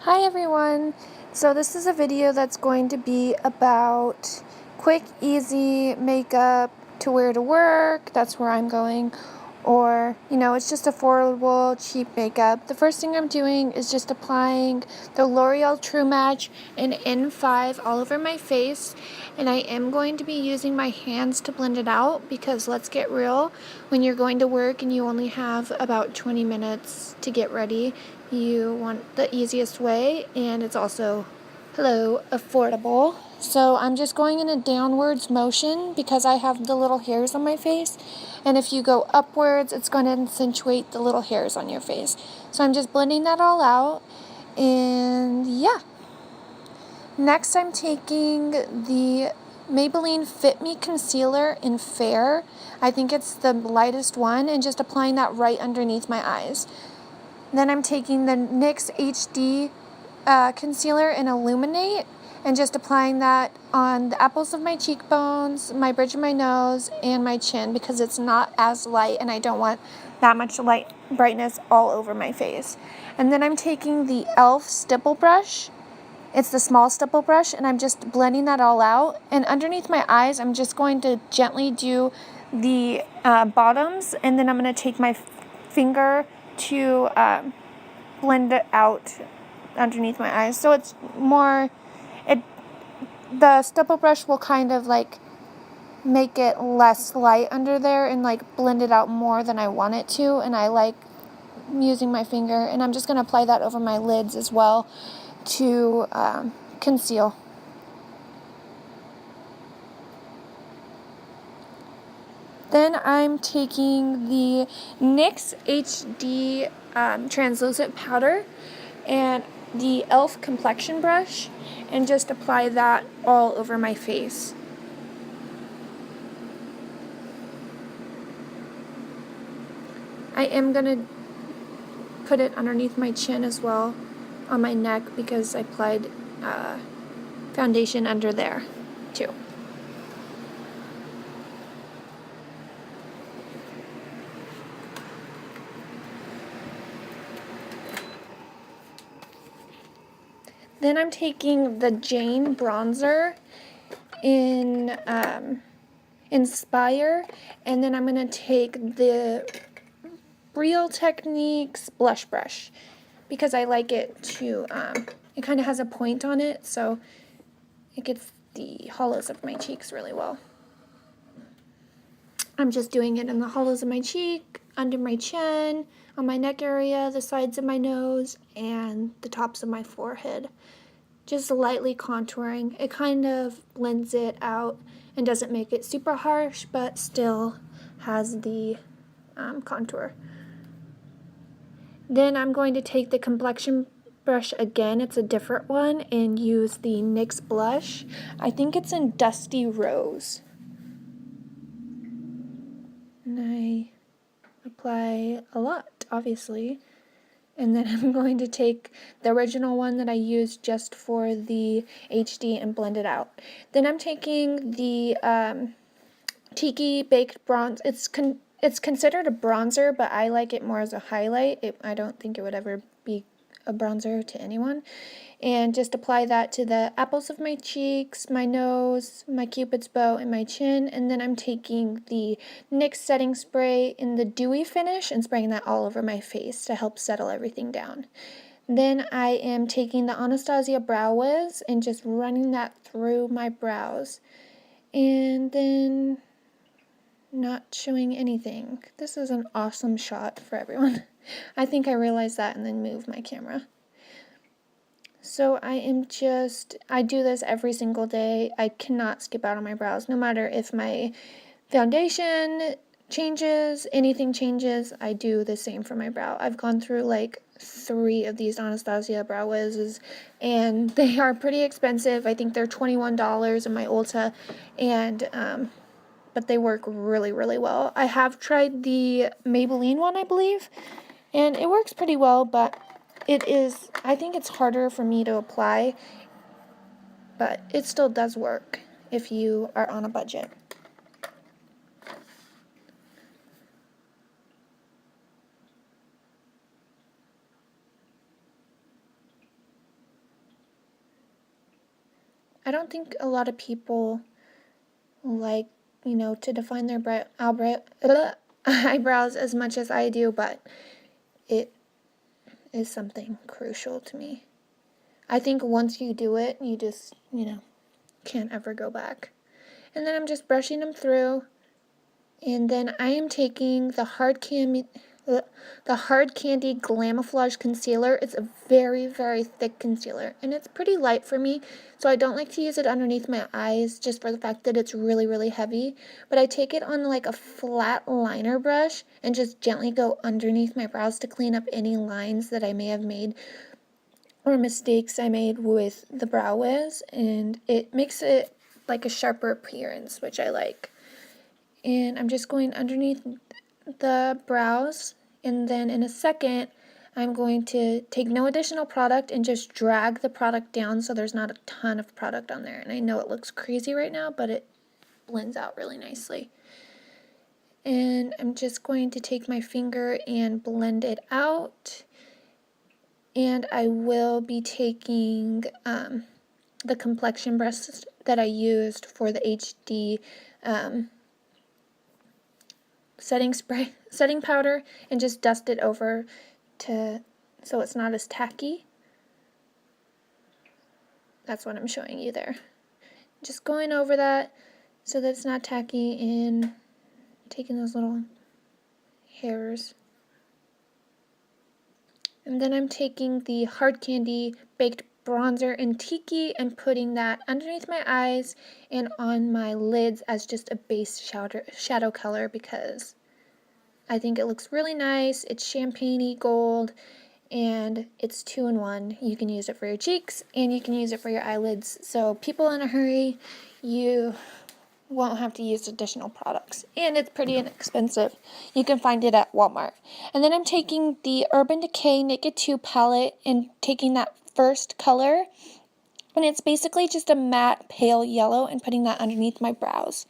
Hi everyone! So this is a video that's going to be about quick, easy makeup to wear to work. That's where I'm going. Or, it's just affordable, cheap makeup. The first thing I'm doing is just applying the L'Oreal True Match in N5 all over my face. And I am going to be using my hands to blend it out because let's get real, when you're going to work and you only have about 20 minutes to get ready, you want the easiest way, and it's also, affordable. So I'm just going in a downwards motion because I have the little hairs on my face. And if you go upwards, it's going to accentuate the little hairs on your face. So I'm just blending that all out. And yeah. Next, I'm taking the Maybelline Fit Me Concealer in Fair. I think it's the lightest one, and just applying that right underneath my eyes. Then I'm taking the NYX HD concealer in Illuminate and just applying that on the apples of my cheekbones, my bridge of my nose, and my chin because it's not as light and I don't want that much light brightness all over my face. And then I'm taking the e.l.f. stipple brush. It's the small stipple brush, and I'm just blending that all out. And underneath my eyes, I'm just going to gently do the bottoms, and then I'm going to take my finger to blend it out underneath my eyes. So it's more, the stipple brush will kind of like make it less light under there and like blend it out more than I want it to. And I like using my finger, and I'm just going to apply that over my lids as well to conceal. Then I'm taking the NYX HD translucent powder and the e.l.f. complexion brush and just apply that all over my face. I am going to put it underneath my chin as well on my neck because I applied foundation under there too. Then I'm taking the Jane bronzer in Inspire, and then I'm going to take the Real Techniques blush brush because I like it to, it kind of has a point on it, so it gets the hollows of my cheeks really well. I'm just doing it in the hollows of my cheek, under my chin, on my neck area, the sides of my nose, and the tops of my forehead. Just lightly contouring. It kind of blends it out and doesn't make it super harsh, but still has the contour. Then I'm going to take the complexion brush again, it's a different one, and use the NYX blush. I think it's in Dusty Rose. And I apply a lot, obviously. And then I'm going to take the original one that I used just for the HD and blend it out. Then I'm taking the Tiki Baked Bronze. It's considered a bronzer, but I like it more as a highlight. I don't think it would ever be a bronzer to anyone. And just apply that to the apples of my cheeks, my nose, my cupid's bow, and my chin. And then I'm taking the NYX setting spray in the dewy finish and spraying that all over my face to help settle everything down. Then I am taking the Anastasia Brow Wiz and just running that through my brows. And then not showing anything. This is an awesome shot for everyone. I think I realized that and then moved my camera. So I do this every single day. I cannot skip out on my brows. No matter if my foundation changes, anything changes, I do the same for my brow. I've gone through like 3 of these Anastasia Brow Wizes, and they are pretty expensive. I think they're $21 in my Ulta, and but they work really, really well. I have tried the Maybelline one, I believe, and it works pretty well, but I think it's harder for me to apply, but it still does work if you are on a budget. I don't think a lot of people like, to define their eyebrows as much as I do, but it is something crucial to me. I think once you do it, you just, can't ever go back. And then I'm just brushing them through. And then I am taking the Hard Candy Glamouflage Concealer. It's a very, very thick concealer, and it's pretty light for me, so I don't like to use it underneath my eyes just for the fact that it's really, really heavy. But I take it on like a flat liner brush and just gently go underneath my brows to clean up any lines that I may have made or mistakes I made with the Brow Wiz, and it makes it like a sharper appearance, which I like. And I'm just going underneath the brows, and then in a second I'm going to take no additional product and just drag the product down so there's not a ton of product on there. And I know it looks crazy right now, but it blends out really nicely. And I'm just going to take my finger and blend it out. And I will be taking the complexion brush that I used for the HD setting powder and just dust it over so it's not as tacky. That's what I'm showing you there. Just going over that so that it's not tacky and taking those little hairs. And then I'm taking the Hard Candy Baked Bronzer in Tiki and putting that underneath my eyes and on my lids as just a base shadow color because I think it looks really nice. It's champagne-y gold, and it's 2-in-1. You can use it for your cheeks, and you can use it for your eyelids. So people in a hurry, you won't have to use additional products. And it's pretty inexpensive. You can find it at Walmart. And then I'm taking the Urban Decay Naked 2 palette and taking that first color, and it's basically just a matte pale yellow, and putting that underneath my brows.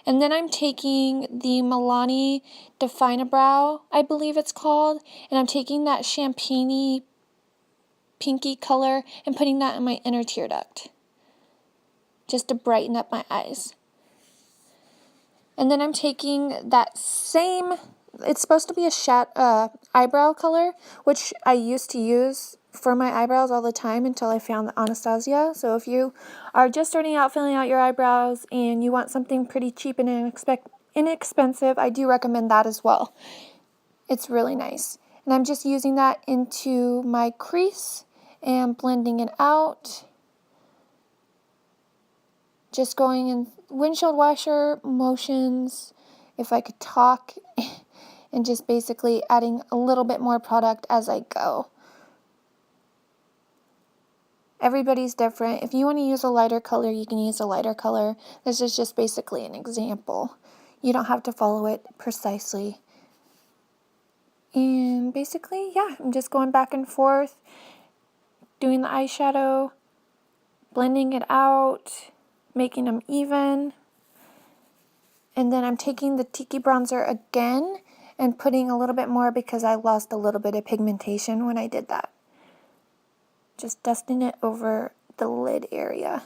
And then I'm taking the Milani Define-A-Brow, I believe it's called, and I'm taking that champagne-y pinky color and putting that in my inner tear duct, just to brighten up my eyes. And then I'm taking that same, it's supposed to be a eyebrow color, which I used to use for my eyebrows all the time until I found the Anastasia. So if you are just starting out filling out your eyebrows and you want something pretty cheap and inexpensive, I do recommend that as well. It's really nice. And I'm just using that into my crease and blending it out. Just going in windshield washer motions, if I could talk, and just basically adding a little bit more product as I go. Everybody's different. If you want to use a lighter color, you can use a lighter color. This is just basically an example. You don't have to follow it precisely. And basically, yeah, I'm just going back and forth, doing the eyeshadow, blending it out, making them even. And then I'm taking the Tiki bronzer again and putting a little bit more because I lost a little bit of pigmentation when I did that. Just dusting it over the lid area.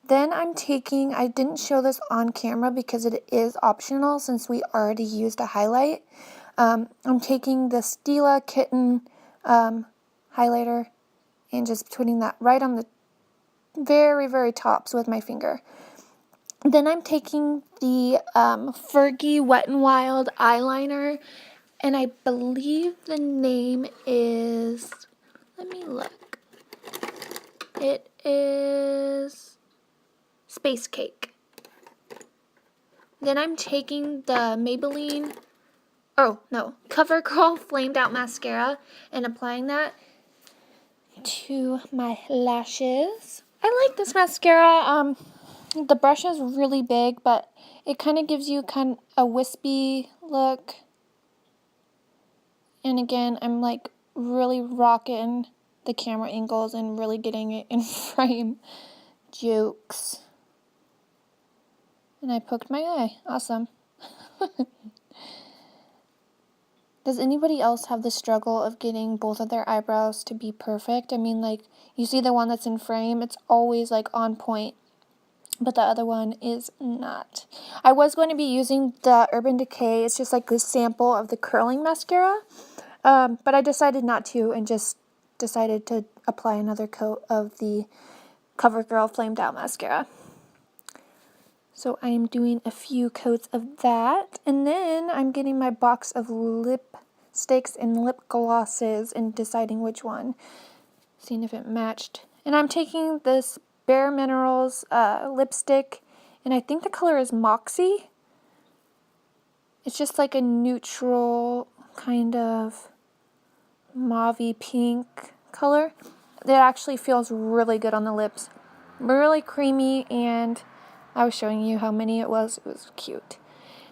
Then I'm taking, I didn't show this on camera because it is optional since we already used a highlight. I'm taking the Stila Kitten highlighter and just putting that right on the very, very tops with my finger. Then I'm taking the Fergie Wet n Wild eyeliner, and I believe the name is, let me look, it is Space Cake. Then I'm taking the Maybelline, CoverGirl Flamed Out Mascara and applying that to my lashes. I like this mascara. The brush is really big, but it kind of gives you a wispy look. And again, I'm like really rocking the camera angles and really getting it in frame. Jokes. And I poked my eye. Awesome. Does anybody else have the struggle of getting both of their eyebrows to be perfect? I mean, like, you see the one that's in frame, it's always like on point, but the other one is not. I was going to be using the Urban Decay. It's just like a sample of the curling mascara, but I decided not to and just decided to apply another coat of the CoverGirl Flamed Out mascara. So I am doing a few coats of that, and then I'm getting my box of lipsticks and lip glosses and deciding which one, seeing if it matched. And I'm taking this Bare Minerals lipstick, and I think the color is Moxie. It's just like a neutral kind of mauvey pink color. It actually feels really good on the lips. Really creamy, and I was showing you how many it was. It was cute.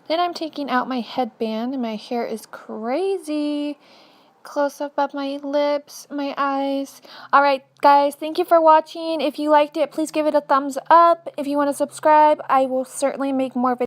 Then I'm taking out my headband, and my hair is crazy. Close up of my lips, my eyes. Alright guys, thank you for watching. If you liked it, please give it a thumbs up. If you want to subscribe, I will certainly make more videos.